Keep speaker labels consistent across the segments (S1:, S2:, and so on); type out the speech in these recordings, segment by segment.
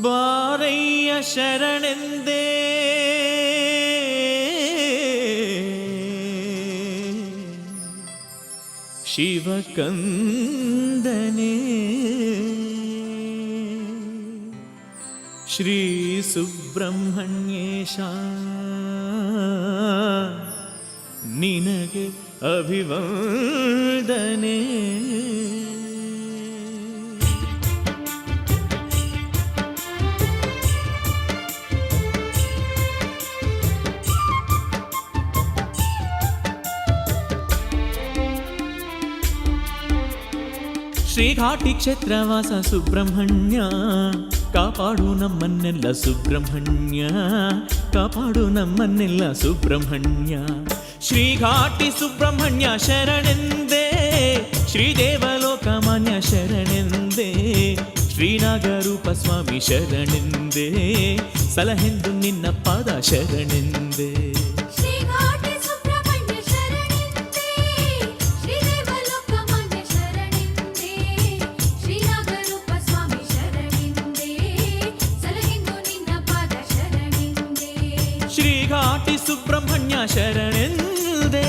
S1: ಬಾರಯ್ಯ ಶರಣೆಂದೇ ಶಿವಕಂದನೆ ಶ್ರೀ ಸುಬ್ರಹ್ಮಣ್ಯೇಶ ನಿನಗೆ ಅಭಿವಂದನೆ. ಶ್ರೀಘಾಟಿ ಕ್ಷೇತ್ರವಾಸ ಸುಬ್ರಹ್ಮಣ್ಯ, ಕಾಪಾಡು ನಮ್ಮನ್ನೆಲ್ಲ ಸುಬ್ರಹ್ಮಣ್ಯ, ಕಾಪಾಡು ನಮ್ಮನ್ನೆಲ್ಲ ಸುಬ್ರಹ್ಮಣ್ಯ. ಶ್ರೀಘಾಟಿ ಸುಬ್ರಹ್ಮಣ್ಯ ಶರಣೆಂದೇ, ಶ್ರೀದೇವಲೋಕಮಾನ್ಯ ಶರಣೆಂದೇ, ಶ್ರೀನಾಗರೂಪ ಸ್ವಾಮಿ ಶರಣೆಂದೇ, ಸಲಹೆಂದು ನಿನ್ನ ಪಾದ ಶರಣೆಂದೇ. ಶ್ರೀಘಾಟಿ ಸುಬ್ರಹ್ಮಣ್ಯ ಶರಣೆಂದೇ.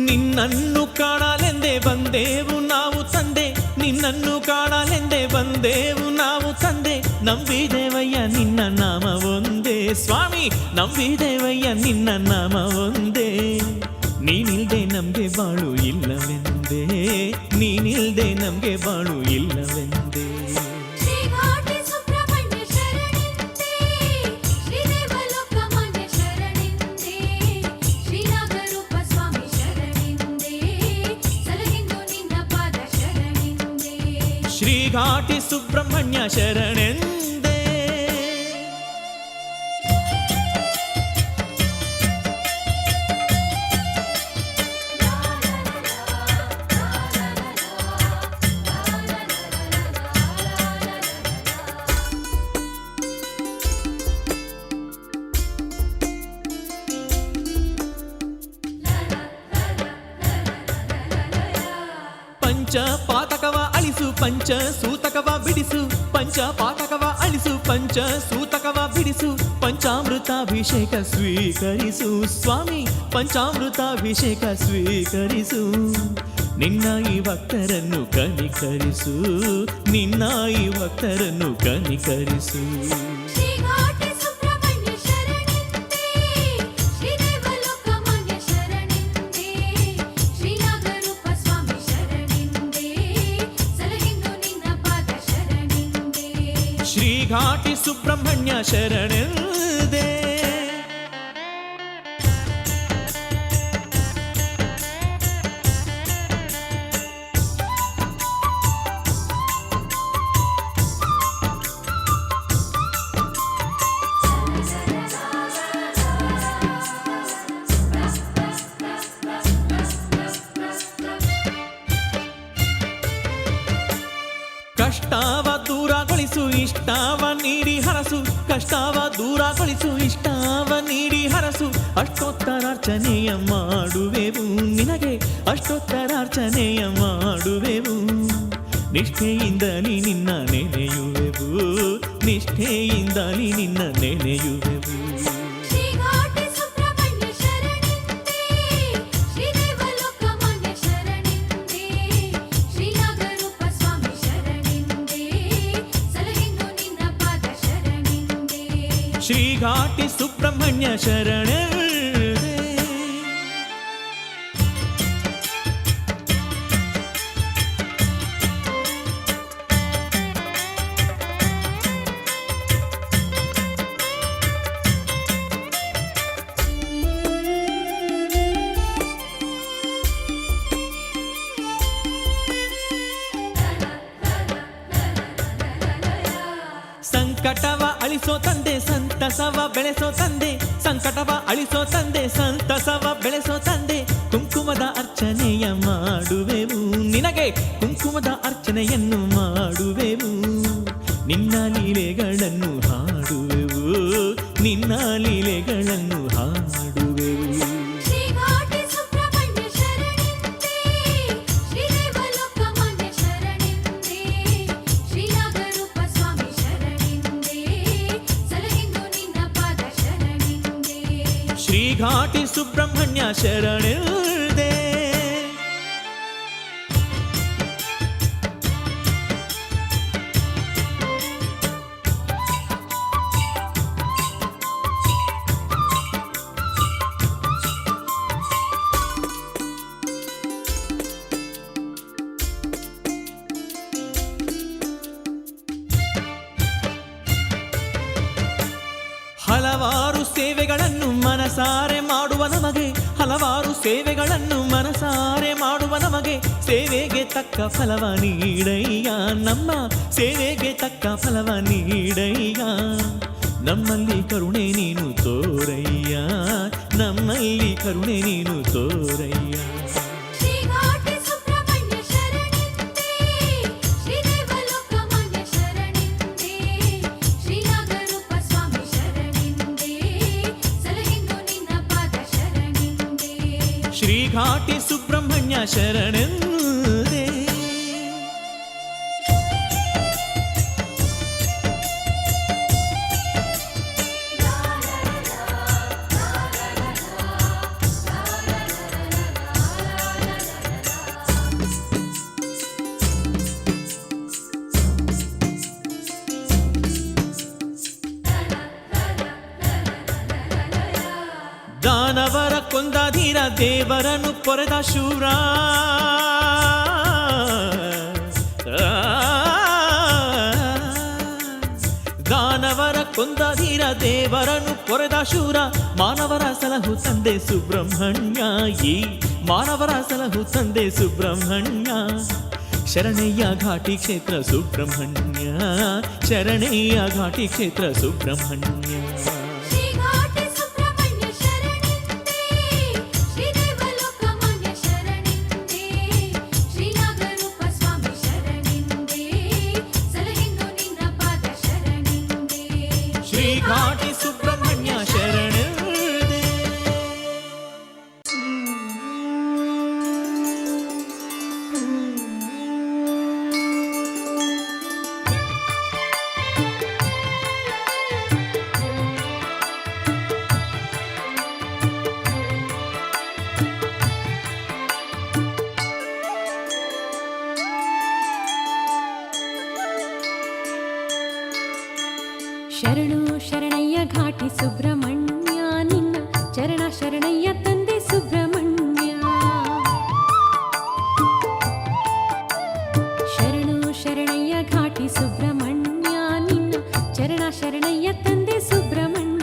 S1: ನಿನ್ನನ್ನು ಕಾಣಲೆಂದೇ ಬಂದೆವು ನಾವು ತಂದೆ, ನಿನ್ನನ್ನು ಕಾಣಲೆಂದೇ ಬಂದೆವು ನಾವು ತಂದೆ, ನಂಬಿದೇವಯ್ಯ ನಿನ್ನ ನಾಮ ಒಂದೇ ಸ್ವಾಮಿ, ನಂಬಿದೇವಯ್ಯ ನಿನ್ನ ನಾಮ ಒಂದೇ. ನೀನಿಲ್ದೆ ನಮ್ಗೆ ಬಾಳು ಇಲ್ಲವೆಂದೇ, ನೀನಿಲ್ದೆ ನಮ್ಗೆ ಬಾಳು ಇಲ್ಲವೆಂದೇ. ಶ್ರೀಘಾಟಿ ಸುಬ್ರಹ್ಮಣ್ಯ ಶರಣೆಂದೇ. ಪಂಚ ಪಾತಕವ ಅಳಿಸು, ಪಂಚ ಸೂತಕವ ಬಿಡಿಸು, ಪಂಚ ಪಾತಕವ ಅಳಿಸು, ಪಂಚ ಸೂತಕವ ಬಿಡಿಸು, ಪಂಚಾಮೃತಾಭಿಷೇಕ ಸ್ವೀಕರಿಸು ಸ್ವಾಮಿ, ಪಂಚಾಮೃತಾಭಿಷೇಕ ಸ್ವೀಕರಿಸು. ನಿನ್ನ ಈ ಭಕ್ತರನ್ನು ಕನಿಕರಿಸು, ನಿನ್ನ ಈ ಭಕ್ತರನ್ನು ಕನಿಕರಿಸು. ಶ್ರೀಘಾಟಿ ಸುಬ್ರಹ್ಮಣ್ಯ ಶರಣೆಂದೇ. ಕಷ್ಟವ ದೂರಗೊಳಿಸು, ಇಷ್ಟವ ನೀಡಿ ಹರಸು, ಕಷ್ಟವ ದೂರಗೊಳಿಸು, ಇಷ್ಟವ ನೀಡಿ ಹರಸು. ಅಷ್ಟೋತ್ತರಾರ್ಚನೆಯ ಮಾಡುವೆವು ನಿನಗೆ, ಅಷ್ಟೋತ್ತರಾರ್ಚನೆಯ ಮಾಡುವೆವು. ನಿಷ್ಠೆಯಿಂದಲೇ ನಿನ್ನ ನೆನೆಯುವೆವು, ನಿಷ್ಠೆಯಿಂದಲೇ ನಿನ್ನ ನೆನೆಯುವೆವು. ಶ್ರೀಘಾಟಿ ಸುಬ್ರಹ್ಮಣ್ಯ ಶರಣೆಂದೇ. ಸಂಕಟವ ಅಳಿಸೋ ತಂದೆ ಸಂತಸವ ಬೆಳೆಸೋ ತಂದೆ, ಸಂಕಟವ ಅಳಿಸೋ ತಂದೆ ಸಂತಸವ ಬೆಳೆಸೋ ತಂದೆ. ಕುಂಕುಮದ ಅರ್ಚನೆಯ ಮಾಡುವೆವು ನಿನಗೆ, ಕುಂಕುಮದ ಅರ್ಚನೆಯನ್ನು ಮಾಡುವೆವು. ನಿನ್ನ ಲೀಲೆಗಳನ್ನು ಹಾಡುವೆವು, ನಿನ್ನ ಲೀಲೆಗಳನ್ನು ಹಾಡುವೆವು. ಶ್ರೀಘಾಟಿ ಸುಬ್ರಹ್ಮಣ್ಯ ಶರಣೆಂದೇ. ಹಲವಾರು ಸೇವೆಗಳನ್ನು ಮನಸಾರೆ ಮಾಡುವ ನಮಗೆ, ಹಲವಾರು ಸೇವೆಗಳನ್ನು ಮನಸಾರೆ ಮಾಡುವ ನಮಗೆ, ಸೇವೆಗೆ ತಕ್ಕ ಫಲವ ನೀಡಯ್ಯ, ನಮ್ಮ ಸೇವೆಗೆ ತಕ್ಕ ಫಲವ ನೀಡಯ್ಯ. ನಮ್ಮಲ್ಲಿ ಕರುಣೆ ನೀನು ತೋರಯ್ಯ, ನಮ್ಮಲ್ಲಿ ಕರುಣೆ ನೀನು ತೋರಯ್ಯ. ಶ್ರೀಘಾಟಿ ಸುಬ್ರಹ್ಮಣ್ಯ ಶರಣೆಂದೇ. ದಾನವರ ಕೊಂದ ಧೀರ ದೇವರನ್ನು ಪೊರೆದ ಶೂರ, ದಾನವರ ಕೊಂದ ಧೀರ ದೇವರನ್ನು ಪೊರೆದ ಶೂರ. ಮಾನವರ ಸಲಹು ತಂದೆ ಸುಬ್ರಹ್ಮಣ್ಯ, ಈ ಮಾನವರ ಸಲಹು ತಂದೆ ಸುಬ್ರಹ್ಮಣ್ಯ. ಶರಣಯ್ಯ ಘಾಟಿ ಕ್ಷೇತ್ರ ಸುಬ್ರಹ್ಮಣ್ಯ, ಶರಣಯ್ಯ ಘಾಟಿ ಕ್ಷೇತ್ರ ಸುಬ್ರಹ್ಮಣ್ಯ. ಶ್ರೀಘಾಟಿ ಸುಬ್ರಹ್ಮಣ್ಯ ಶರಣೆಂದೇ.
S2: ಶರಣು ಶರಣಯ್ಯ ಘಾಟಿ ಸುಬ್ರಹ್ಮಣ್ಯ, ನಿನ್ನ ಚರಣ ಶರಣಯ್ಯ ತಂದೆ ಸುಬ್ರಹ್ಮಣ್ಯ. ಶರಣು ಶರಣಯ್ಯ ಘಾಟಿ ಸುಬ್ರಹ್ಮಣ್ಯ, ನಿನ್ನ ಚರಣ ಶರಣಯ್ಯ ತಂದೆ ಸುಬ್ರಹ್ಮಣ್ಯ.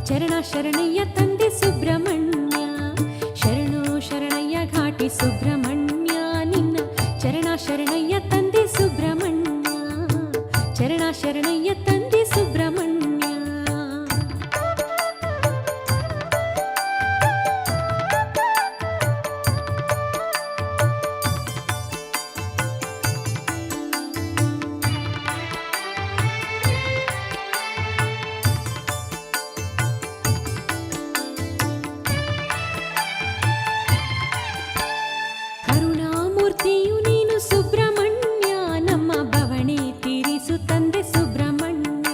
S2: ಚರಣ ಶರಣಯ್ಯ ತಂದೆ ಸುಬ್ರಹ್ಮಣ್ಯ. ಶರಣು ಶರಣಯ್ಯ ಘಾಟಿ ಸುಬ್ರಹ್ಮಣ್ಯ, ನಿನ್ನ ಚರಣ ಶರಣಯ್ಯ ತಂದೆ ಸುಬ್ರಹ್ಮಣ್ಯ. ಚರಣ ಶರಣಯ್ಯ ತಂದೆ ಸುಬ್ರಹ್ಮಣ್ಯ. ಕರುಣಾಮೂರ್ತಿಯು ನೀನು ಸುಬ್ರಹ್ಮಣ್ಯ, ನಮ್ಮ ಭವಣೆ ತೀರಿಸು ತಂದೆ ಸುಬ್ರಹ್ಮಣ್ಯ.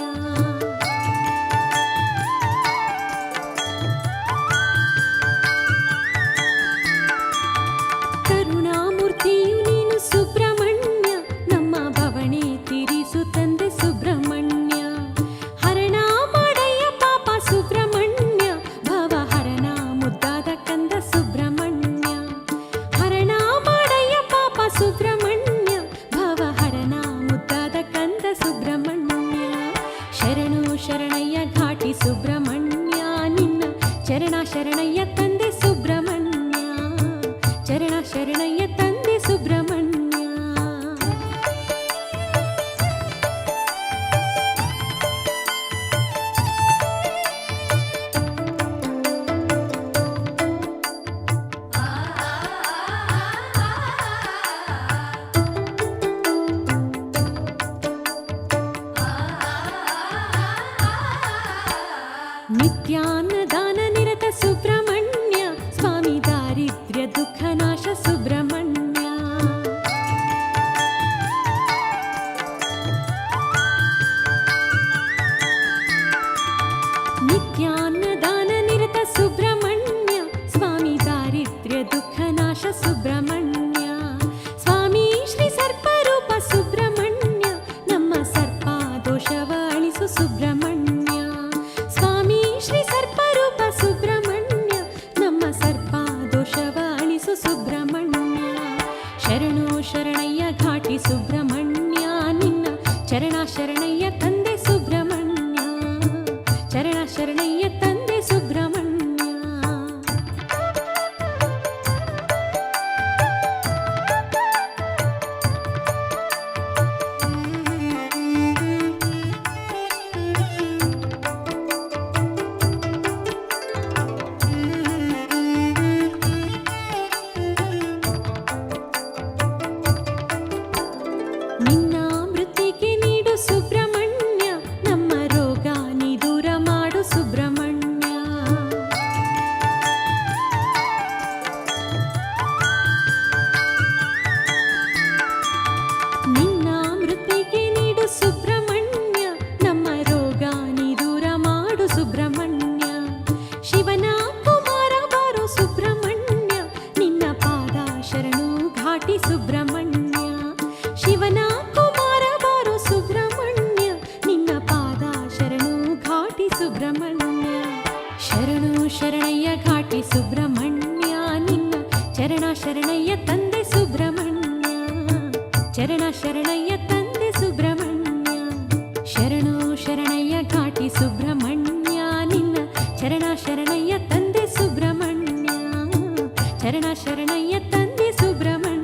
S2: ಕರುಣಾಮೂರ್ತಿಯು ನೀನು ಸುಬ್ರಹ್ಮಣ್ಯ, ನಮ್ಮ ಭವಣೆ ತೀರಿಸು ತಂದೆ ಸುಬ್ರಹ್ಮಣ್ಯ. ಹರಣ ಮಾಡಯ್ಯ ಪಾಪ ಸುಬ್ರಹ್ಮಣ್ಯ, ಭವ ಹರಣ ಮುದ್ದಾದ ಕಂದ ಸುಬ್ರಹ್ಮಣ್ಯ. ಹರಣ ಮಾಡಯ್ಯ ಪಾಪ ಸುಬ್ರಹ್ಮಣ್ಯ, ಭವ ಹರಣ ಮುದ್ದಾದ ಕಂದ ಸುಬ್ರಹ್ಮಣ್ಯ. ಶರಣು ಶರಣಯ್ಯ ಘಾಟಿ ಸುಬ್ರಹ್ಮಣ್ಯ, ನಿನ್ನ ಚರಣ ಶರಣಯ್ಯ ತಂದೆ ಸುಬ್ರಹ್ಮಣ್ಯ. ಚರಣ ಶರಣಯ್ಯ ತಂದೆ ಸುಬ್ರಹ್ಮಣ್ಯ. ನಿತ್ಯಾನ್ನದಾನ ನಿರತ ಸುಬ್ರಹ್ಮಣ್ಯ ಸ್ವಾಮಿ ದಾರಿದ್ರ್ಯ ದುಃಖ ನಾಶ ಸುಬ್ರಹ್ಮಣ್ಯ. ನಿತ್ಯಾನ್ನದಾನ ನಿರತ ಸುಬ್ರಹ್ಮಣ್ಯ ಸ್ವಾಮಿ ದಾರಿದ್ರ್ಯ ದುಃಖ ನಾಶ ಸುಬ್ರಹ್ಮಣ್ಯ. ಸ್ವಾಮಿ ಶ್ರೀ ಸರ್ಪರೂಪ ಸುಬ್ರಹ್ಮಣ್ಯ ನಮ್ಮ ಸರ್ಪ ದೋಷವ ಅಳಿಸು ಸುಬ್ರಹ್ಮಣ್ಯ. ಸ್ವಾಮಿ ಶ್ರೀ ಸರ್ಪರೂಪ ಸುಬ್ರಹ್ಮಣ್ಯ ನಮ್ಮ ಸರ್ಪ ದೋಷವ ಅಳಿಸು ಸುಬ್ರಹ್ಮಣ್ಯ. ಶರಣು ಶರಣಯ್ಯ ಘಾಟಿ ಸುಬ್ರಹ್ಮಣ್ಯ ನಿನ್ನ ಚರಣ ಶರಣಯ್ಯ ತಂದೆ ಸುಬ್ರಹ್ಮಣ್ಯ. ಚರಣ ಶರಣಯ್ಯ ತಂದೆ ಸುಬ್ರಹ್ಮಣ್ಯ. ನಿನ್ನ ಮೃತ್ತಿಗೆ ನೀಡು ಸುಬ್ರಹ್ಮಣ್ಯ ನಮ್ಮ ರೋಗ ನೀ ದೂರ ಮಾಡು ಸುಬ್ರಹ್ಮಣ್ಯ. ನಿನ್ನ ಮೃತ್ತಿಗೆ ನೀಡು ಸುಬ್ರಹ್ಮಣ್ಯ ನಮ್ಮ ರೋಗ ನೀ ದೂರ ಮಾಡು ಸುಬ್ರಹ್ಮಣ್ಯ. ಶಿವನ ಕುಮಾರ ಬಾರೋ ಸುಬ್ರಹ್ಮಣ್ಯ ನಿನ್ನ ಪಾದ ಶರಣು ಘಾಟಿ ಸುಬ್ರಹ್ಮಣ್ಯ. ಶಿವನ ಕುಮಾರ ಬಾರೋ ಸುಬ್ರಹ್ಮಣ್ಯ ನಿನ್ನ ಪಾದ ಶರಣು ಘಾಟಿ ಸುಬ್ರಹ್ಮಣ್ಯ. ಶರಣು ಶರಣಯ್ಯ ಘಾಟಿ ಸುಬ್ರಹ್ಮಣ್ಯ ನಿನ್ನ ಚರಣ ಶರಣಯ್ಯ ತಂದೆ ಸುಬ್ರಹ್ಮಣ್ಯ. ಚರಣ ಶರಣಯ್ಯ ತಂದೆ ಸುಬ್ರಹ್ಮಣ್ಯ. ಶರಣು ಶರಣಯ್ಯ ಘಾಟಿ ಸುಬ್ರಹ್ಮಣ್ಯ ನಿನ್ನ ಚರಣ ಶರಣಯ್ಯ ತಂದೆ ಸುಬ್ರಹ್ಮಣ್ಯ. ಚರಣ ಶರಣಯ್ಯ ತಂದೆ ಸುಬ್ರಹ್ಮಣ್ಯ.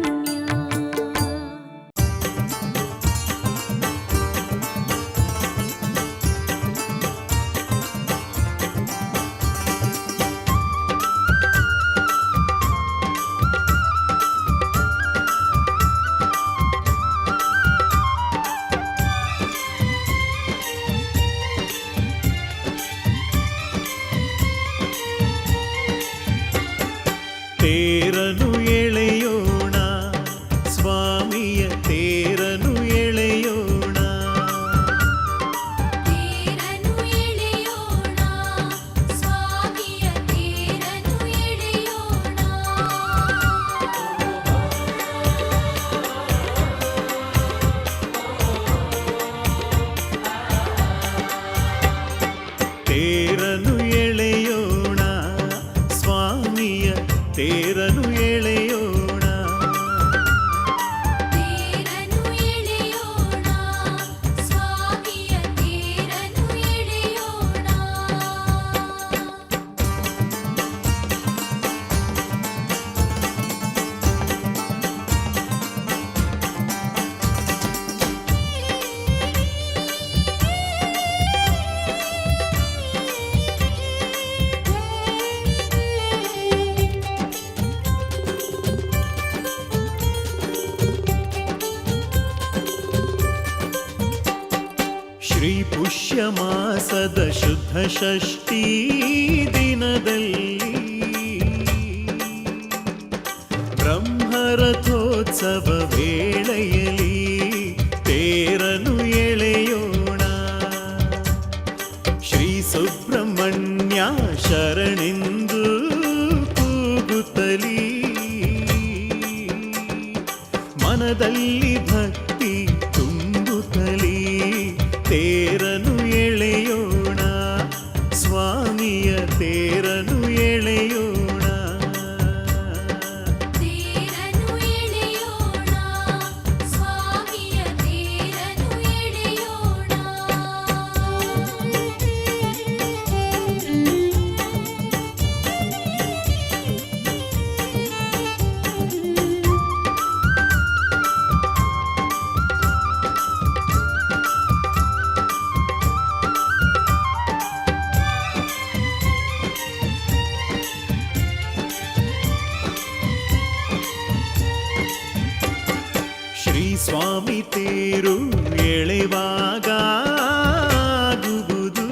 S1: ತೇರನು ಎಳೆಯೋಣ ಸ್ವಾಮಿಯ ತೇರನು ಎಳೆಯೋಣ.
S3: ತೇರನು ಎಳೆಯೋಣ ಸ್ವಾಮಿಯ ತೇರನು ಎಳೆಯೋಣ.
S1: ತೇರನು ಎಳೆಯೋಣ ಸ್ವಾಮಿಯ ತೇರನು ಎಳೆಯೋಣ.
S3: ತೇರನು ಎಳೆಯೋಣ ಸ್ವಾಮಿಯ ತೇರನು ಎಳೆಯೋಣ.
S1: ಶ್ರೀ ಪುಷ್ಯ ಮಾಸದ ಶುದ್ಧ ಷಷ್ಠಿ ದಿನದಲ್ಲಿ ಬ್ರಹ್ಮರಥೋತ್ಸವ ವೇಳೆಯಲ್ಲಿ ತೇರನು ಎಳೆಯೋಣ. ಶ್ರೀ ಸುಬ್ರಹ್ಮಣ್ಯ ಶರಣೆಂದು ಕೂಗುತ್ತಲೀ ಮನದಲ್ಲಿ ಭಕ್ತಿ ತುಂಬುತ್ತಲೀ ತೇರನು ಎಳೆಯೋಣ ಸ್ವಾಮಿಯ ತೇರನು ಎಳೆಯೋಣ.
S3: ತೇರನು ಎಳೆಯೋಣ ಸ್ವಾಮಿಯ ತೇರನು ಎಳೆಯೋಣ.
S1: ಸ್ವಾಮಿ ತೇರು ಎಳೆವಾಗ ಆಗುವುದು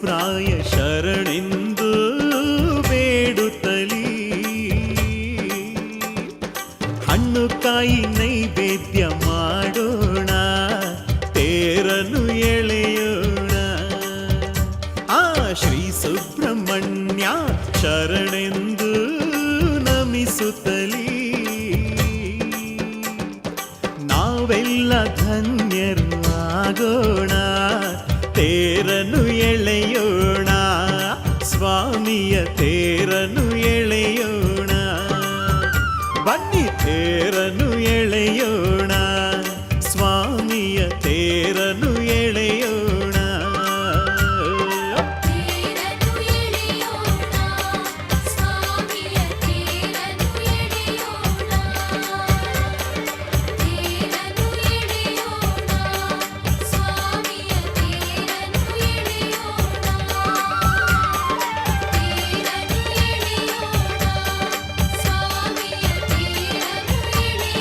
S1: ಸುಪ್ರಾಯ ಶರಣೆಂದು ಬೇಡುತ್ತಲೀ ಹಣ್ಣು ಕಾಯಿ ನೈವೇದ್ಯ ಮಾಡೋಣ ತೇರನು ಎಳೆಯೋಣ ಆ ಶ್ರೀ ಸುಬ್ರಹ್ಮಣ್ಯ ಶರಣೆಂದು ನಮಿಸುತ್ತಲೀ ನಾವೆಲ್ಲ ಧನ್ಯರು ಆಗೋಣ ತೇರನು ಎಳೆಯೋಣ ಸ್ವಾಮಿಯ ತೇರನು ಎಳೆಯೋಣ ಬನ್ನಿ ತೇರನು ಎಳೆಯೋಣ ಸ್ವಾಮಿಯ ತೇರನು ಎಳೆಯೋಣ
S3: ತೇರನು ಎಳೆಯೋಣ ಸ್ವಾಮಿಯ ತೇರನು ಎಳೆಯೋಣ ತೇರನು ಎಳೆಯೋಣ ಸ್ವಾಮಿಯ ತೇರನು ಎಳೆಯೋಣ ತೇರನು ಎಳೆಯೋಣ ಸ್ವಾಮಿಯ ತೇರನು ಎಳೆಯೋಣ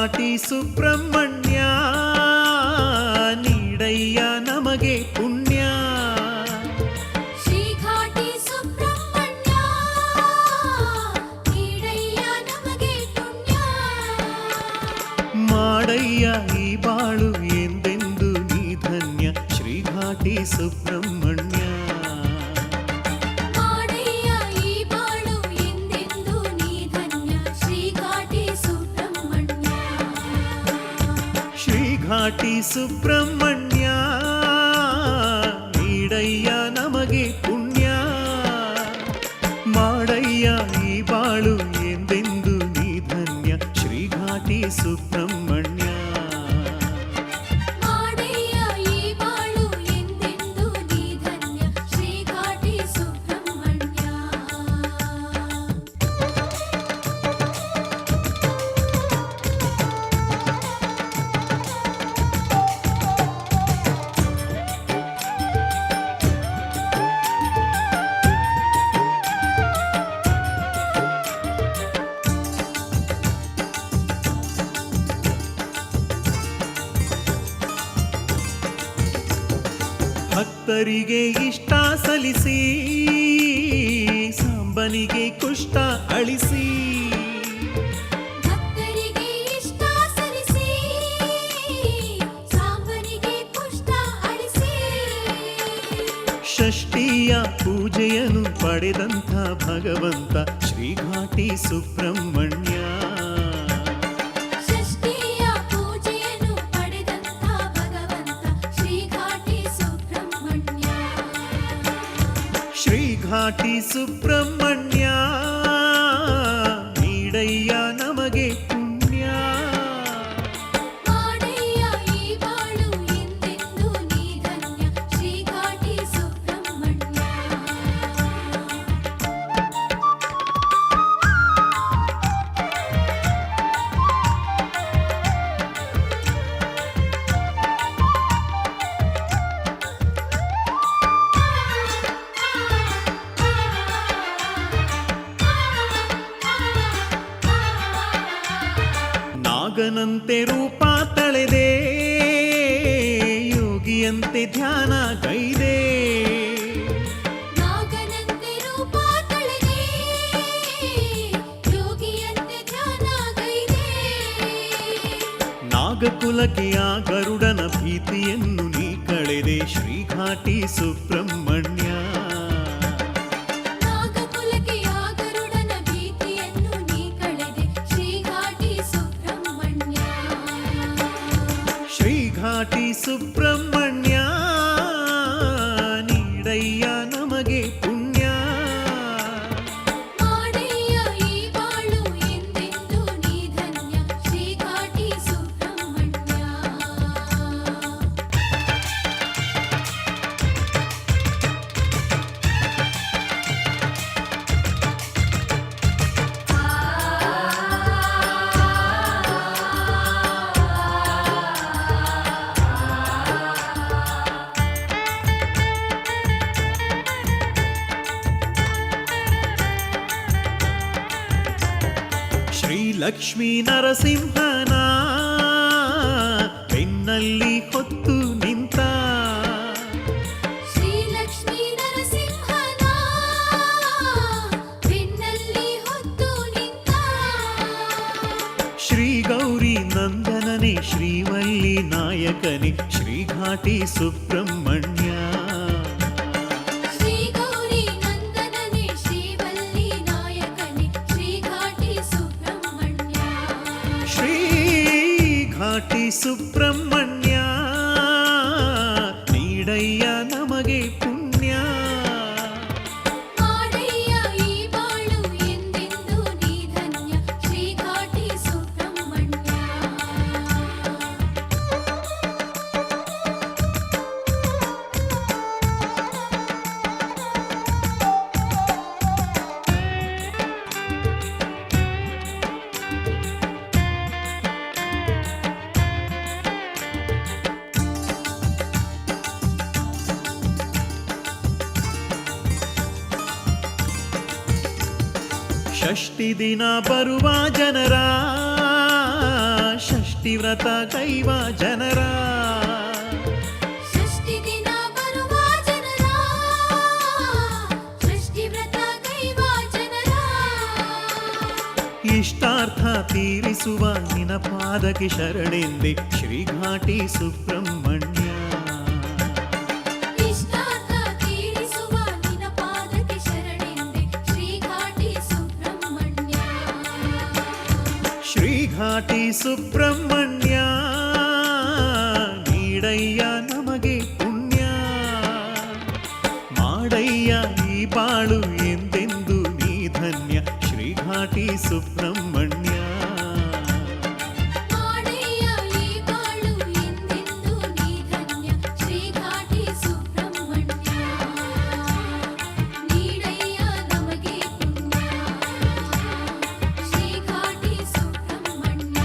S1: ಘಾಟಿ ಸುಬ್ರಹ್ಮಣ್ಯ ನೀಡಯ್ಯ ನಮಗೆ ಪುಣ್ಯ.
S3: ಶ್ರೀ ಘಾಟಿ ಸುಬ್ರಹ್ಮಣ್ಯ ನೀಡಯ್ಯ ನಮಗೆ ಪುಣ್ಯ.
S1: ಮಾಡಯ್ಯ ಈ ಬಾಳು ಎಂದೆಂದು ನೀ ಧನ್ಯ ಶ್ರೀ ಘಾಟಿ ಸುಬ್ರಹ್ಮಣ್ಯ.
S3: ಮಾಡಯ್ಯ ಈ ಬಾಳು ಎಂದೆಂದು ನೀ ಧನ್ಯ ಶ್ರೀ ಘಾಟಿ ಸುಬ್ರಹ್ಮಣ್ಯ.
S1: ಶ್ರೀ ಘಾಟಿ ಸುಬ್ರಹ್ಮಣ್ಯ ನೀಡಯ್ಯ ನಮಗೆ ಪುಣ್ಯ. ಮಾಡಯ್ಯ ಈ ಬಾಳು ಎಂದೆಂದು ನೀ ಧನ್ಯ ಶ್ರೀ ಘಾಟಿ ಸುಬ್ರಹ್ಮಣ್ಯ.
S3: ಮಾಡಯ್ಯ ಈ ಬಾಳು ಎಂದೆಂದು ನೀ ಧನ್ಯ ಶ್ರೀ ಘಾಟಿ ಸುಬ್ರಹ್ಮಣ್ಯ.
S1: ಭಕ್ತರಿಗೆ ಇಷ್ಟ ಸಲ್ಲಿಸಿ ಸಾಂಬನಿಗೆ ಕುಷ್ಠ ಅಳಿಸಿ.
S3: ಭಕ್ತರಿಗೆ ಇಷ್ಟ ಸಲ್ಲಿಸಿ ಸಾಂಬನಿಗೆ ಕುಷ್ಠ ಅಳಿಸಿ.
S1: ಷಷ್ಠಿಯ ಪೂಜೆಯನ್ನು ಪಡೆದಂಥ ಭಗವಂತ ಶ್ರೀ ಘಾಟಿ ಸುಬ್ರಹ್ಮಣ್ಯ.
S3: ಷಷ್ಠಿಯ ಪೂಜೆಯನ್ನು ಪಡೆದಂತ ಭಗವಂತ ಶ್ರೀ ಘಾಟಿ ಸುಬ್ರಹ್ಮಣ್ಯ.
S1: ಶ್ರೀ ಘಾಟಿ ಸುಬ್ರಹ್ಮಣ್ಯ ನೀಡಯ್ಯ ನಮಗೆ ಪುಣ್ಯ.
S3: ಮಾಡಯ್ಯ ಈ ಬಾಳು ಎಂದೆಂದು ನೀ ಧನ್ಯ ಶ್ರೀ ಘಾಟಿ ಸುಬ್ರಹ್ಮಣ್ಯ.
S1: ನಾಗನಂತೆ ರೂಪ ತಳೆದೆ ಯೋಗಿಯಂತೆ ಧ್ಯಾನ ಗೈದೆ.
S3: ನಾಗನಂತೆ ರೂಪ ತಳೆದೆ ಯೋಗಿಯಂತೆ ಧ್ಯಾನ ಗೈದೆ.
S1: ನಾಗಕುಲಕ್ಕೆ ಆ ಗರುಡನ ಭೀತಿಯನ್ನು ನೀ ಕಳೆದೆ ಶ್ರೀ ಘಾಟಿ ಸುಬ್ರಹ್ಮಣ್ಯ.
S3: ನಾಗಕುಲಕ್ಕೆ ಆ ಗರುಡನ ಭೀತಿಯನ್ನು ನೀ ಕಳೆದೆ ಶ್ರೀ ಘಾಟಿ ಸುಬ್ರಹ್ಮಣ್ಯ.
S1: ಶ್ರೀ ಘಾಟಿ ಸುಬ್ರಹ್ಮಣ್ಯ ನೀಡಯ್ಯ ನಮಗೆ ಪುಣ್ಯ.
S3: ಮಾಡಯ್ಯ ಈ ಬಾಳು ಎಂದೆಂದು ನೀ ಧನ್ಯ ಶ್ರೀ ಘಾಟಿ ಸುಬ್ರಹ್ಮಣ್ಯ.
S1: ಶ್ರೀ ಲಕ್ಷ್ಮೀ ನರಸಿಂಹನ ಬೆನ್ನಲ್ಲಿ ಹೊತ್ತು ನಿಂತ.
S3: ಶ್ರೀ ಲಕ್ಷ್ಮೀ ನರಸಿಂಹನ ಬೆನ್ನಲ್ಲಿ ಹೊತ್ತು ನಿಂತ.
S1: ಶ್ರೀ ಗೌರಿ ನಂದನನೇ ಶ್ರೀವಲ್ಲಿ ನಾಯಕನೇ ಶ್ರೀ ಘಾಟಿ ಸುಬ್ರಹ್ಮಣ್ಯ.
S3: ಶ್ರೀ ಗೌರಿ ನಂದನನೇ ಶ್ರೀವಲ್ಲಿ ನಾಯಕನೇ ಶ್ರೀ ಘಾಟಿ ಸುಬ್ರಹ್ಮಣ್ಯ.
S1: ಶ್ರೀ ಘಾಟಿ ಸುಬ್ರಹ್ಮಣ್ಯ ನೀಡಯ್ಯ ನಮಗೆ ಪುಣ್ಯ.
S3: ಮಾಡಯ್ಯ ಈ ಬಾಳು ಎಂದೆಂದು ನೀ ಧನ್ಯ ಶ್ರೀ ಘಾಟಿ ಸುಬ್ರಹ್ಮಣ್ಯ.
S1: ಷಷ್ಠಿ ದಿನ ಬರುವ ಜನರ ಷಷ್ಠಿವ್ರತ ಕೈವ ಜನರ
S3: ಷಷ್ಠಿ ದಿನ ಬರುವ ಜನರ ಷಷ್ಠಿ ವ್ರತ ಕೈವ ಜನರ
S1: ಇಷ್ಟಾರ್ಥ ತೀರಿಸುವ ನಿನ ಪಾದಕ್ಕೆ ಶರಣೆಂದೆ ಶ್ರೀಘಾಟಿ ಸುಬ್ರಹ್ಮಣ್ಯ.
S3: ಇಷ್ಟಾರ್ಥ ತೀರಿಸುವ ನಿನ್ನ ಪಾದಕ್ಕೆ ಶರಣೆಂದೆ ಶ್ರೀಘಾಟಿ ಸುಬ್ರಹ್ಮಣ್ಯ.
S1: ಶ್ರೀಘಾಟಿ ಸುಬ್ರಹ್ಮಣ್ಯ ನೀಡಯ್ಯ ನಮಗೆ ಪುಣ್ಯ, ಮಾಡಯ್ಯ ಈ ಬಾಳು ಎಂದೆಂದು ನೀ ಧನ್ಯ ಶ್ರೀಘಾಟಿ ಸುಬ್ರಹ್ಮಣ್ಯ.
S3: ಮಾಡಯ್ಯ ಈ ಬಾಳು ಎಂದೆಂದು ನೀ ಧನ್ಯ ಶ್ರೀಘಾಟಿ ಸುಬ್ರಹ್ಮಣ್ಯ. ನೀಡಯ್ಯ ನಮಗೆ ಪುಣ್ಯ ಶ್ರೀಘಾಟಿ ಸುಬ್ರಹ್ಮಣ್ಯ.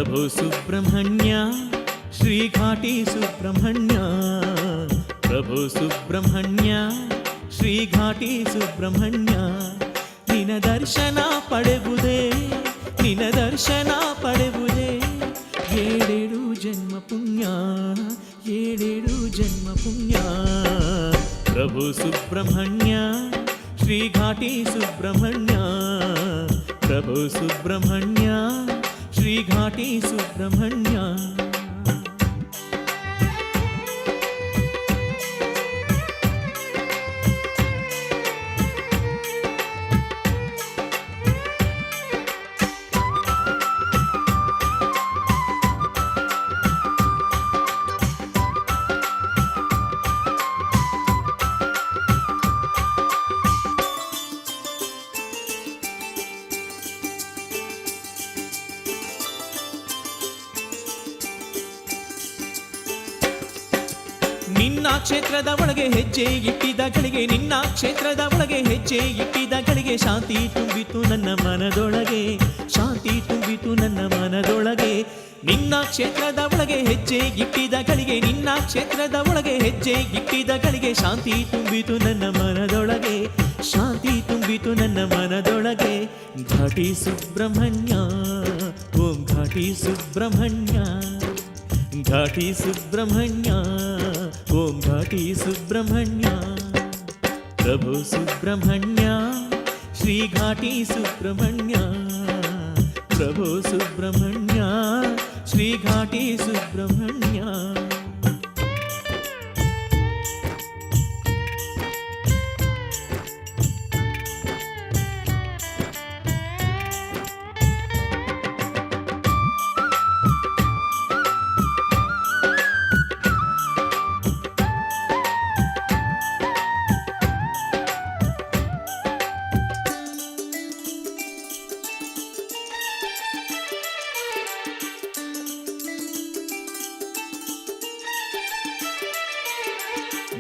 S1: ಪ್ರಭು ಸುಬ್ರಹ್ಮಣ್ಯ ಶ್ರೀ ಘಾಟಿ ಸುಬ್ರಹ್ಮಣ್ಯ ಪ್ರಭು ಸುಬ್ರಹ್ಮಣ್ಯ ಶ್ರೀ ಘಾಟಿ ಸುಬ್ರಹ್ಮಣ್ಯ ನಿನ ದರ್ಶನ ಪಡೆವುದೇ ನಿನ ದರ್ಶನ ಪಡೆವುದೇ ಏಳೇಳು ಜನ್ಮ ಪುಣ್ಯ ಏಳೇಳು ಜನ್ಮ ಪುಣ್ಯ ಪ್ರಭು ಸುಬ್ರಹ್ಮಣ್ಯ ಶ್ರೀ ಘಾಟಿ ಸುಬ್ರಹ್ಮಣ್ಯ ಪ್ರಭು ಸುಬ್ರಹ್ಮಣ್ಯ ಶ್ರೀ ಘಾಟಿ ಸುಬ್ರಹ್ಮಣ್ಯ ನಿನ್ನ ಕ್ಷೇತ್ರದ ಒಳಗೆ ಹೆಜ್ಜೆ ಇಟ್ಟಿದ ಗಳಿಗೆ ನಿನ್ನ ಕ್ಷೇತ್ರದ ಒಳಗೆ ಹೆಜ್ಜೆ ಇಟ್ಟಿದ ಗಳಿಗೆ ಶಾಂತಿ ತುಂಬಿತು ನನ್ನ ಮನದೊಳಗೆ ಶಾಂತಿ ತುಂಬಿತು ನನ್ನ ಮನದೊಳಗೆ ನಿನ್ನ ಕ್ಷೇತ್ರದ ಒಳಗೆ ಹೆಜ್ಜೆ ಇಟ್ಟಿದ ಗಳಿಗೆ ನಿನ್ನ ಕ್ಷೇತ್ರದ ಒಳಗೆ ಹೆಜ್ಜೆ ಇಟ್ಟಿದ ಗಳಿಗೆ ಶಾಂತಿ ತುಂಬಿತು ನನ್ನ ಮನದೊಳಗೆ ಶಾಂತಿ ತುಂಬಿತು ನನ್ನ ಮನದೊಳಗೆ ಘಾಟಿ ಸುಬ್ರಹ್ಮಣ್ಯ ಓಂ ಘಾಟಿ ಸುಬ್ರಹ್ಮಣ್ಯ ಘಾಟಿ ಸುಬ್ರಹ್ಮಣ್ಯ ಓಂ ಘಾಟಿ ಸುಬ್ರಹ್ಮಣ್ಯ ಪ್ರಭು ಸುಬ್ರಹ್ಮಣ್ಯ ಶ್ರೀ ಘಾಟಿ ಸುಬ್ರಹ್ಮಣ್ಯ ಪ್ರಭು ಸುಬ್ರಹ್ಮಣ್ಯ ಶ್ರೀ ಘಾಟಿ ಸುಬ್ರಹ್ಮಣ್ಯ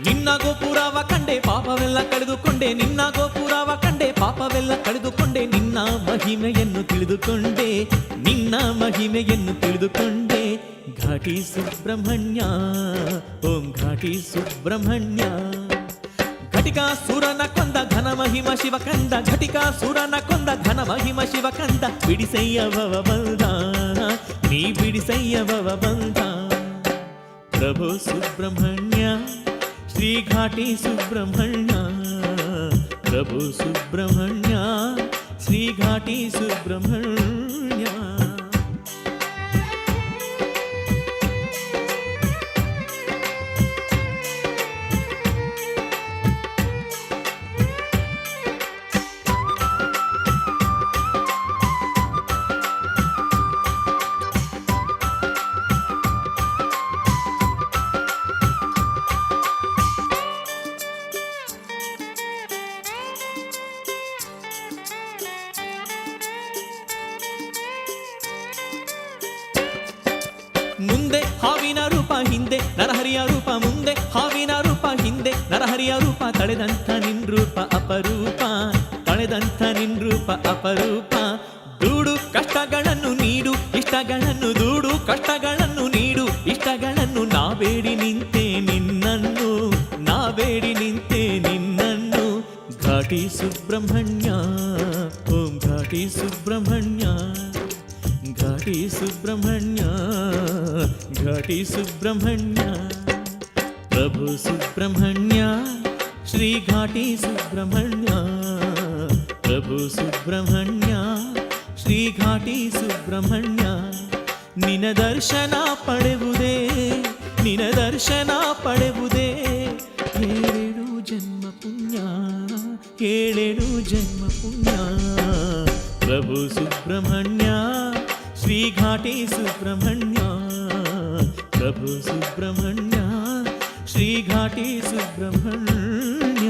S1: ನಿನ್ನ ಗೋಪುರವ ಕಂಡೆ ಪಾಪವೆಲ್ಲ ಕಳೆದುಕೊಂಡೆ ನಿನ್ನ ಗೋಪುರವ ಕಂಡೆ ಪಾಪವೆಲ್ಲ ಕಳೆದುಕೊಂಡೆ ನಿನ್ನ ಮಹಿಮೆಯನ್ನು ತಿಳಿದುಕೊಂಡೆ ನಿನ್ನ ಮಹಿಮೆಯನ್ನು ತಿಳಿದುಕೊಂಡೆ ಘಾಟಿ ಸುಬ್ರಹ್ಮಣ್ಯ ಓಂ ಘಾಟಿ ಸುಬ್ರಹ್ಮಣ್ಯ ಘಟಿಕಾಸುರನ ಕೊಂದ ಘನ ಮಹಿಮ ಶಿವ ಕಂದ ಘಟಿಕಾಸುರನ ಕೊಂದ ಘನ ಮಹಿಮ ಶಿವ ಕಂದ ಬಿಡಿಸಯ್ಯ ಭವ ಬಂಧ ನೀ ಬಿಡಿಸಯ್ಯ ಭವ ಬಂಧ ಪ್ರಭು ಸುಬ್ರಹ್ಮಣ್ಯ ಶ್ರೀ ಘಾಟಿ ಸುಬ್ರಹ್ಮಣ್ಯ ಪ್ರಭು ಸುಬ್ರಹ್ಮಣ್ಯ ಶ್ರೀ ಘಾಟಿ ಸುಬ್ರಹ್ಮಣ್ಯ ಮುಂದೆ ಹಾವಿನ ರೂಪ ಹಿಂದೆ ನರಹರಿಯ ರೂಪ ಮುಂದೆ ಹಾವಿನ ರೂಪ ಹಿಂದೆ ನರಹರಿಯ ರೂಪ ತಳೆದಂಥ ನಿನ್ ರೂಪ ಅಪರೂಪ ತಳೆದಂಥ ನಿನ್ ರೂಪ ಅಪರೂಪ ದೂಡು ಕಷ್ಟಗಳನ್ನು ನೀಡು ಇಷ್ಟಗಳನ್ನು ದೂಡು ಕಷ್ಟಗಳನ್ನು ನೀಡು ಇಷ್ಟಗಳನ್ನು ನಾ ಬೇಡಿ ನಿಂತೆ ನಿನ್ನನ್ನು ನಾ ಬೇಡಿ ನಿಂತೆ ನಿನ್ನನ್ನು ಘಾಟಿ ಸುಬ್ರಹ್ಮಣ್ಯ ಓಂ ಘಾಟಿ ಸುಬ್ರಹ್ಮಣ್ಯ ಘಾಟಿ ಸುಬ್ರಹ್ಮಣ್ಯ ಘಾಟಿ ಸುಬ್ರಹ್ಮಣ್ಯ ಪ್ರಭು ಸುಬ್ರಹ್ಮಣ್ಯ ಶ್ರೀ ಘಾಟಿ ಸುಬ್ರಹ್ಮಣ್ಯ ಪ್ರಭು ಸುಬ್ರಹ್ಮಣ್ಯ ಶ್ರೀ ಘಾಟಿ ಸುಬ್ರಹ್ಮಣ್ಯ ನಿನ ದರ್ಶನ ಪಡೆವುದೇ ನಿನ ದರ್ಶನ ಪಡೆವುದೇ ಏಳೇಳು ಜನ್ಮ ಪುಣ್ಯ ಏಳೇಳು ಜನ್ಮ ಪುಣ್ಯ ಪ್ರಭು ಸುಬ್ರಹ್ಮಣ್ಯ ಶ್ರೀ ಘಾಟಿ ಸುಬ್ರಹ್ಮಣ್ಯ ಪ್ರಭು ಸುಬ್ರಹ್ಮಣ್ಯ ಶ್ರೀ ಘಾಟಿ ಸುಬ್ರಹ್ಮಣ್ಯ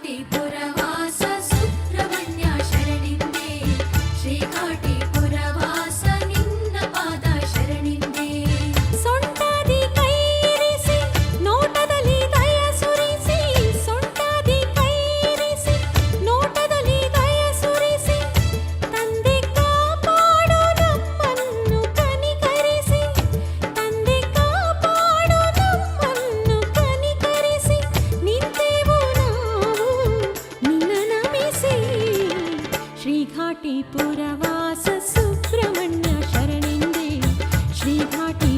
S3: ಶ್ರೀಘಾಟಿಪುರವಾಸ ಸುಬ್ರಹ್ಮಣ್ಯ ಶರಣಿಂದೆ ಶ್ರೀಘಾಟಿಪುರವಾಸ ನಿನ್ನ ಪಾದ ಶರಣಿಂದೆ
S2: ಸೊಂಟಾದಿ ಕೈರಿಸಿ ನೋಟದಲ್ಲಿ ದಯ ಸುರಿಸಿ ಸೊಂಟಾದಿ ಕೈರಿಸಿ ನೋಟದಲ್ಲಿ ದಯ ಸುರಿಸಿ ತಂದೆ ಕಾಪಾಡು ನಮ್ಮನ್ನು ಕನಿಕರಿಸಿ ತಂದೆ ಕಾಪಾಡು ನಮ್ಮನ್ನು ಕನಿಕರಿಸಿ ನಿಂತೆವು ನಾವು ನಿನ್ನ ನಮಿಸಿ ಶ್ರೀಘಾಟಿಪುರವಾಸ ಸುಬ್ರಹ್ಮಣ್ಯ ಶರಣಿಂದೆ ಶ್ರೀಘಾಟಿ